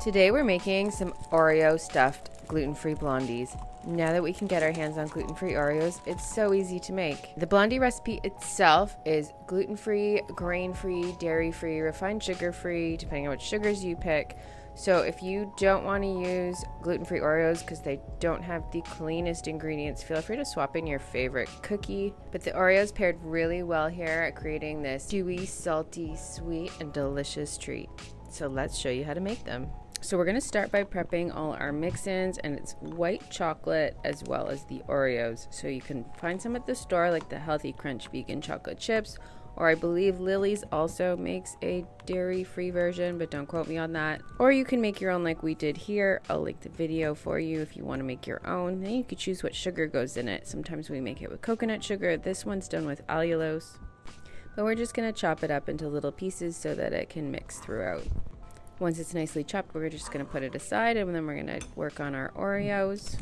Today we're making some Oreo stuffed gluten-free blondies. Now that we can get our hands on gluten-free Oreos, it's so easy to make. The blondie recipe itself is gluten-free, grain-free, dairy-free, refined sugar-free, depending on what sugars you pick. So if you don't want to use gluten-free Oreos because they don't have the cleanest ingredients, feel free to swap in your favorite cookie. But the Oreos paired really well here at creating this chewy, salty, sweet, and delicious treat. So let's show you how to make them. So we're going to start by prepping all our mix-ins, and it's white chocolate as well as the Oreos. So you can find some at the store like the Healthy Crunch vegan chocolate chips, or I believe Lily's also makes a dairy-free version, but don't quote me on that. Or you can make your own like we did here. I'll link the video for you if you want to make your own. Then you could choose what sugar goes in it. Sometimes we make it with coconut sugar. This one's done with allulose. But we're just going to chop it up into little pieces so that it can mix throughout. Once it's nicely chopped, we're just going to put it aside, and then we're going to work on our Oreos.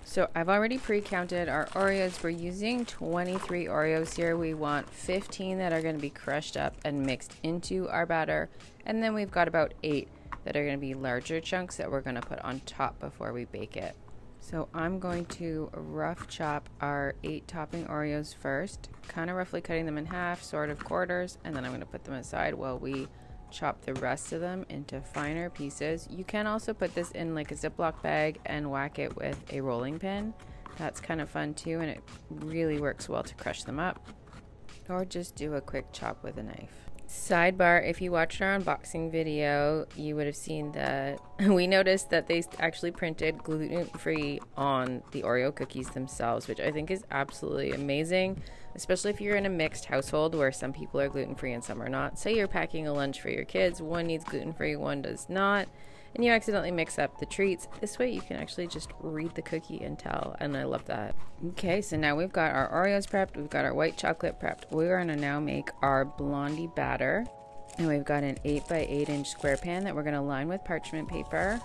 So I've already pre-counted our Oreos. We're using 23 Oreos here. We want 15 that are going to be crushed up and mixed into our batter. And then we've got about 8 that are going to be larger chunks that we're going to put on top before we bake it. So I'm going to rough chop our 8 topping Oreos first, kind of roughly cutting them in half, sort of quarters, and then I'm going to put them aside while we chop the rest of them into finer pieces. You can also put this in like a Ziploc bag and whack it with a rolling pin. That's kind of fun too, and it really works well to crush them up. Or just do a quick chop with a knife. Sidebar, if you watched our unboxing video, you would have seen that we noticed that they actually printed gluten-free on the Oreo cookies themselves, which I think is absolutely amazing, especially if you're in a mixed household where some people are gluten-free and some are not. Say you're packing a lunch for your kids, one needs gluten-free, one does not, and you accidentally mix up the treats. This way you can actually just read the cookie and tell, and I love that. Okay, so now we've got our Oreos prepped, we've got our white chocolate prepped. We're going to now make our blondie batter, and we've got an 8x8 inch square pan that we're going to line with parchment paper.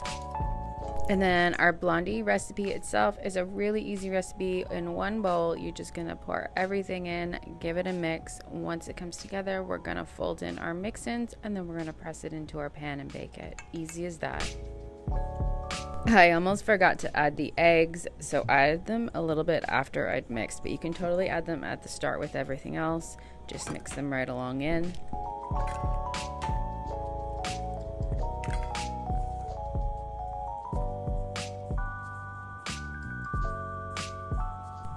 And then our blondie recipe itself is a really easy recipe. In one bowl, you're just going to pour everything in, give it a mix. Once it comes together, we're going to fold in our mix-ins, and then we're going to press it into our pan and bake it. Easy as that. I almost forgot to add the eggs, so I added them a little bit after I'd mixed, but you can totally add them at the start with everything else. Just mix them right along in.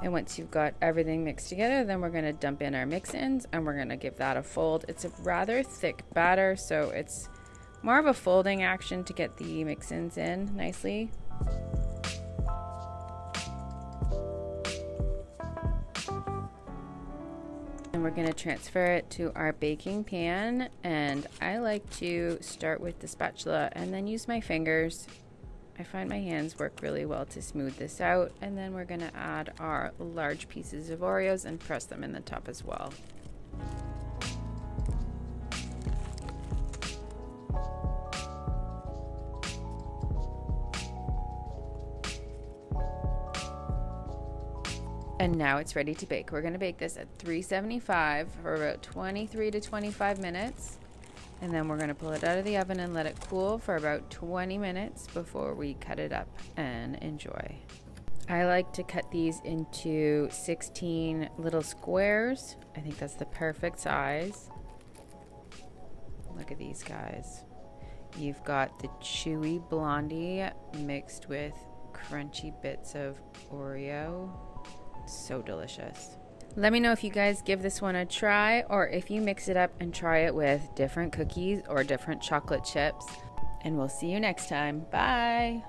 And once you've got everything mixed together, then we're going to dump in our mix-ins and we're going to give that a fold. It's a rather thick batter, so it's more of a folding action to get the mix-ins in nicely. And we're going to transfer it to our baking pan, and I like to start with the spatula and then use my fingers. I find my hands work really well to smooth this out, and then we're going to add our large pieces of Oreos and press them in the top as well. And now it's ready to bake. We're going to bake this at 375 for about 23 to 25 minutes. And then we're going to pull it out of the oven and let it cool for about 20 minutes before we cut it up and enjoy. I like to cut these into 16 little squares. I think that's the perfect size. Look at these guys. You've got the chewy blondie mixed with crunchy bits of Oreo. So delicious. Let me know if you guys give this one a try, or if you mix it up and try it with different cookies or different chocolate chips. And we'll see you next time. Bye!